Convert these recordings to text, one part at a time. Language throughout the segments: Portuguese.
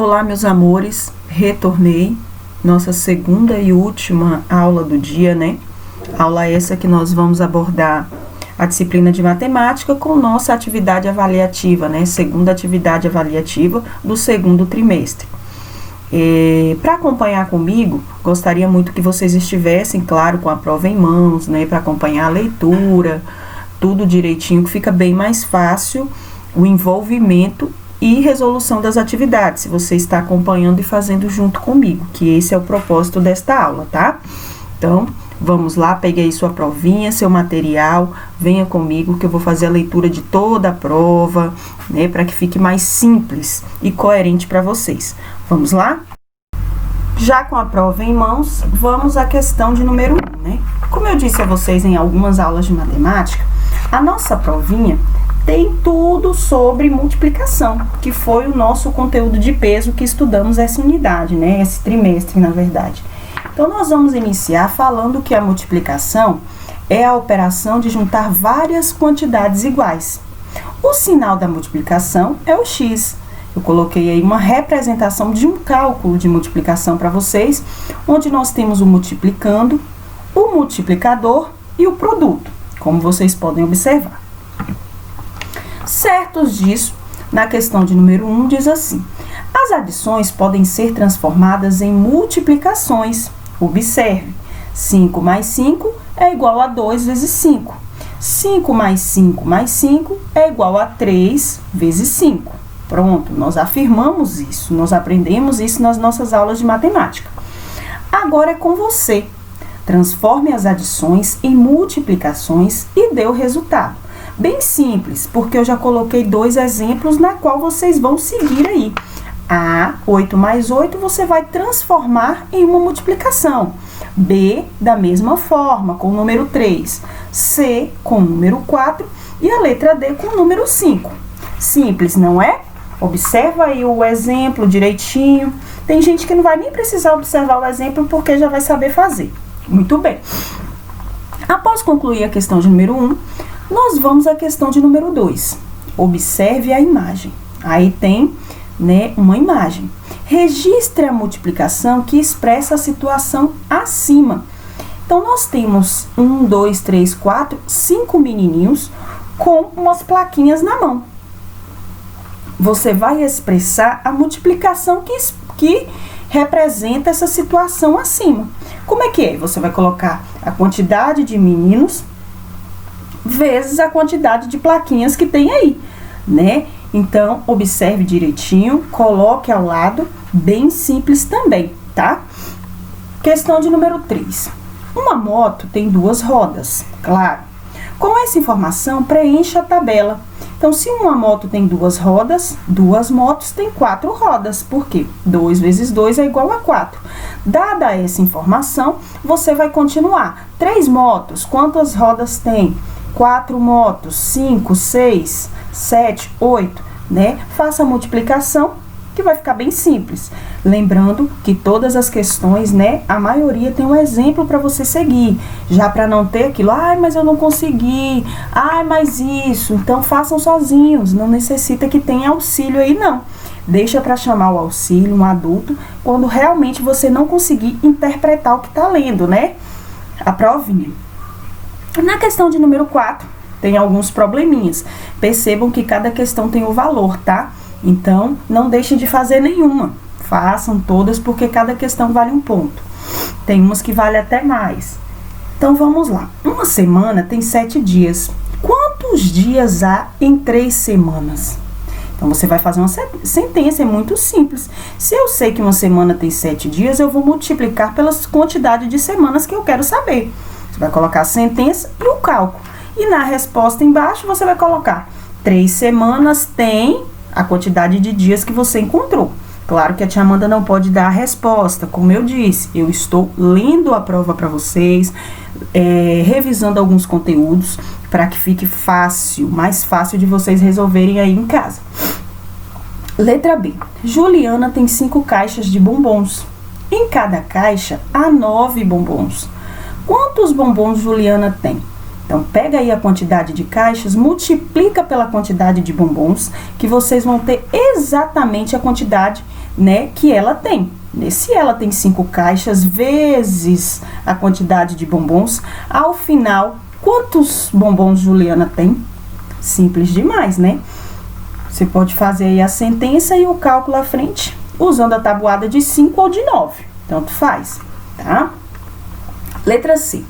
Olá, meus amores, retornei, nossa segunda e última aula do dia, né? Aula essa que nós vamos abordar a disciplina de matemática com nossa atividade avaliativa, né? Segunda atividade avaliativa do segundo trimestre. Para acompanhar comigo, gostaria muito que vocês estivessem, claro, com a prova em mãos, né? Para acompanhar a leitura, tudo direitinho, que fica bem mais fácil o envolvimento e resolução das atividades, se você está acompanhando e fazendo junto comigo, que esse é o propósito desta aula, tá? Então, vamos lá, pegue aí sua provinha, seu material, venha comigo que eu vou fazer a leitura de toda a prova, né, para que fique mais simples e coerente para vocês. Vamos lá? Já com a prova em mãos, vamos à questão de número 1, né? Como eu disse a vocês em algumas aulas de matemática, a nossa provinha tem tudo sobre multiplicação, que foi o nosso conteúdo de peso que estudamos essa unidade, né? Esse trimestre, na verdade. Então, nós vamos iniciar falando que a multiplicação é a operação de juntar várias quantidades iguais. O sinal da multiplicação é o x. Eu coloquei aí uma representação de um cálculo de multiplicação para vocês, onde nós temos o multiplicando, o multiplicador e o produto, como vocês podem observar. Certos disso, na questão de número 1, diz assim: as adições podem ser transformadas em multiplicações. Observe, 5 mais 5 é igual a 2 vezes 5. 5 mais 5 mais 5 é igual a 3 vezes 5. Pronto, nós afirmamos isso, nós aprendemos isso nas nossas aulas de matemática. Agora é com você. Transforme as adições em multiplicações e dê o resultado. Bem simples, porque eu já coloquei dois exemplos na qual vocês vão seguir aí. A, 8 mais 8, você vai transformar em uma multiplicação. B, da mesma forma, com o número 3. C, com o número 4. E a letra D, com o número 5. Simples, não é? Observa aí o exemplo direitinho. Tem gente que não vai nem precisar observar o exemplo, porque já vai saber fazer. Muito bem. Após concluir a questão de número 1, nós vamos à questão de número 2. Observe a imagem. Aí tem, né, uma imagem. Registre a multiplicação que expressa a situação acima. Então, nós temos 1, 2, 3, 4, 5 menininhos com umas plaquinhas na mão. Você vai expressar a multiplicação que representa essa situação acima. Como é que é? Você vai colocar a quantidade de meninos vezes a quantidade de plaquinhas que tem aí, né? Então, observe direitinho, coloque ao lado, bem simples também, tá? Questão de número 3. Uma moto tem duas rodas, claro. Com essa informação, preencha a tabela. Então, se uma moto tem duas rodas, duas motos têm 4 rodas. Por quê? 2 vezes 2 é igual a 4. Dada essa informação, você vai continuar. 3 motos, quantas rodas tem? 4 motos, 5, 6, 7, 8, né? Faça a multiplicação, que vai ficar bem simples. Lembrando que todas as questões, né, a maioria tem um exemplo para você seguir, já para não ter aquilo, ai, mas eu não consegui, ai, mas isso. Então, façam sozinhos, não necessita que tenha auxílio aí, não. Deixa para chamar o auxílio, um adulto, quando realmente você não conseguir interpretar o que está lendo, né? A provinha. Na questão de número 4, tem alguns probleminhas. Percebam que cada questão tem o valor, tá? Então, não deixem de fazer nenhuma. Façam todas, porque cada questão vale um ponto. Tem umas que vale até mais. Então, vamos lá. Uma semana tem 7 dias. Quantos dias há em 3 semanas? Então, você vai fazer uma sentença, é muito simples. Se eu sei que uma semana tem 7 dias, eu vou multiplicar pela quantidade de semanas que eu quero saber. Você vai colocar a sentença e o cálculo. E na resposta embaixo, você vai colocar 3 semanas tem a quantidade de dias que você encontrou. Claro que a tia Amanda não pode dar a resposta, como eu disse. Eu estou lendo a prova para vocês, revisando alguns conteúdos, para que fique fácil, mais fácil de vocês resolverem aí em casa. Letra B. Juliana tem 5 caixas de bombons. Em cada caixa há 9 bombons. Quantos bombons Juliana tem? Então, pega aí a quantidade de caixas, multiplica pela quantidade de bombons, que vocês vão ter exatamente a quantidade né, que ela tem. Se ela tem 5 caixas vezes a quantidade de bombons, ao final, quantos bombons Juliana tem? Simples demais, né? Você pode fazer aí a sentença e o cálculo à frente, usando a tabuada de 5 ou de 9. Tanto faz, tá? Letra C.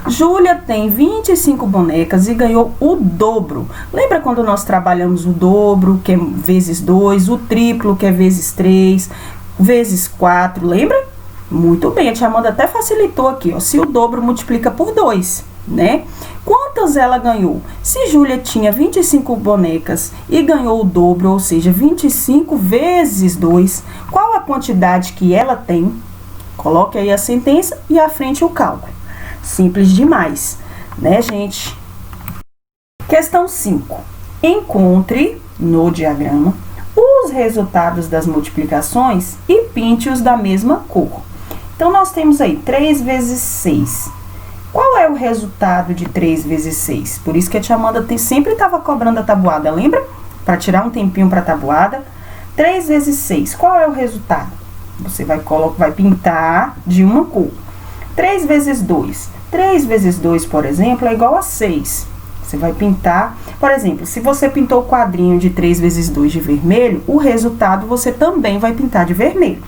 Júlia tem 25 bonecas e ganhou o dobro. Lembra quando nós trabalhamos o dobro, que é vezes 2, o triplo, que é vezes 3, vezes 4, lembra? Muito bem, a tia Amanda até facilitou aqui, ó, se o dobro multiplica por 2, né? Quantas ela ganhou? Se Júlia tinha 25 bonecas e ganhou o dobro, ou seja, 25 vezes 2, qual a quantidade que ela tem? Coloque aí a sentença e à frente o cálculo. Simples demais, né, gente? Questão 5. Encontre no diagrama os resultados das multiplicações e pinte-os da mesma cor. Então, nós temos aí 3 vezes 6. Qual é o resultado de 3 vezes 6? Por isso que a tia Amanda sempre estava cobrando a tabuada, lembra? Para tirar um tempinho para a tabuada. 3 vezes 6, qual é o resultado? Você vai pintar de uma cor. 3 vezes 2. 3 vezes 2, por exemplo, é igual a 6. Você vai pintar, por exemplo, se você pintou o quadrinho de 3 vezes 2 de vermelho, o resultado você também vai pintar de vermelho.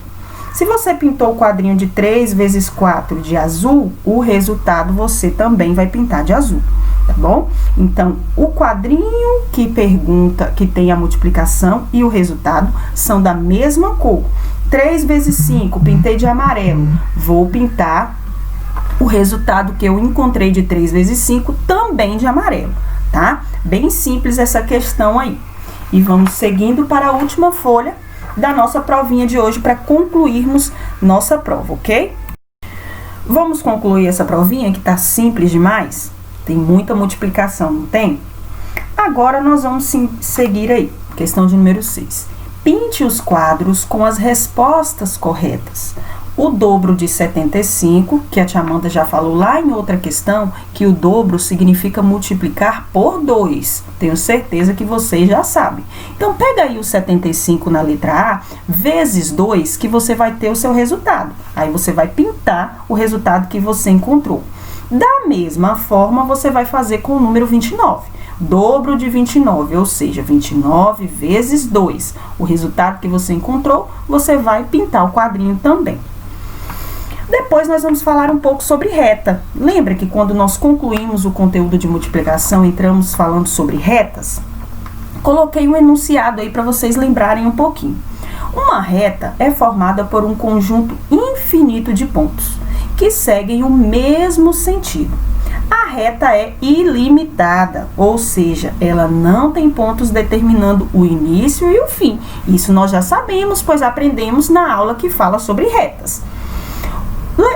Se você pintou o quadrinho de 3 vezes 4 de azul, o resultado você também vai pintar de azul, tá bom? Então, o quadrinho que pergunta, que tem a multiplicação e o resultado são da mesma cor. 3 vezes 5, pintei de amarelo, vou pintar o resultado que eu encontrei de 3 vezes 5 também de amarelo, tá? Bem simples essa questão aí. E vamos seguindo para a última folha da nossa provinha de hoje para concluirmos nossa prova, ok? Vamos concluir essa provinha que tá simples demais? Tem muita multiplicação, não tem? Agora nós vamos seguir aí, questão de número 6. Pinte os quadros com as respostas corretas. O dobro de 75, que a tia Amanda já falou lá em outra questão, que o dobro significa multiplicar por 2. Tenho certeza que vocês já sabem. Então, pega aí o 75 na letra A, vezes 2, que você vai ter o seu resultado. Aí, você vai pintar o resultado que você encontrou. Da mesma forma, você vai fazer com o número 29. Dobro de 29, ou seja, 29 vezes 2. O resultado que você encontrou, você vai pintar o quadrinho também. Depois nós vamos falar um pouco sobre reta. Lembra que quando nós concluímos o conteúdo de multiplicação, entramos falando sobre retas? Coloquei um enunciado aí para vocês lembrarem um pouquinho. Uma reta é formada por um conjunto infinito de pontos, que seguem o mesmo sentido. A reta é ilimitada, ou seja, ela não tem pontos determinando o início e o fim. Isso nós já sabemos, pois aprendemos na aula que fala sobre retas.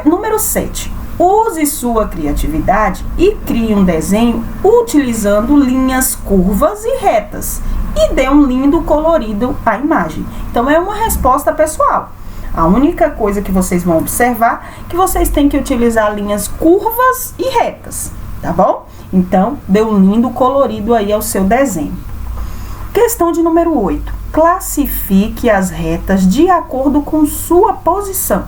Número 7. Use sua criatividade e crie um desenho utilizando linhas curvas e retas. E dê um lindo colorido à imagem. Então, é uma resposta pessoal. A única coisa que vocês vão observar é que vocês têm que utilizar linhas curvas e retas, tá bom? Então, dê um lindo colorido aí ao seu desenho. Questão de número 8. Classifique as retas de acordo com sua posição.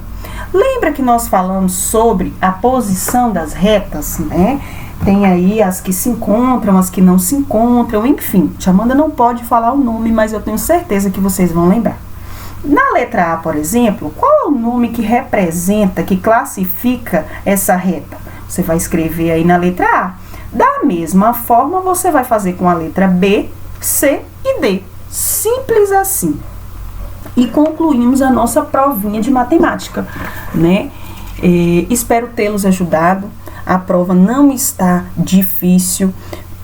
Lembra que nós falamos sobre a posição das retas, né? Tem aí as que se encontram, as que não se encontram, enfim. Tia Amanda não pode falar o nome, mas eu tenho certeza que vocês vão lembrar. Na letra A, por exemplo, qual é o nome que representa, que classifica essa reta? Você vai escrever aí na letra A. Da mesma forma, você vai fazer com a letra B, C e D. Simples assim. E concluímos a nossa provinha de matemática, né? Espero tê-los ajudado. A prova não está difícil.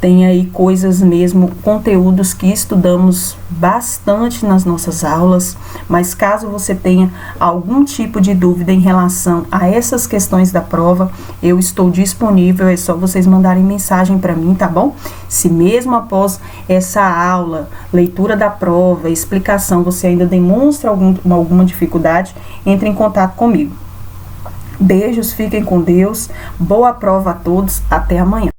Tem aí coisas mesmo, conteúdos que estudamos bastante nas nossas aulas, mas caso você tenha algum tipo de dúvida em relação a essas questões da prova, eu estou disponível, é só vocês mandarem mensagem para mim, tá bom? Se mesmo após essa aula, leitura da prova, explicação, você ainda demonstra alguma dificuldade, entre em contato comigo. Beijos, fiquem com Deus, boa prova a todos, até amanhã.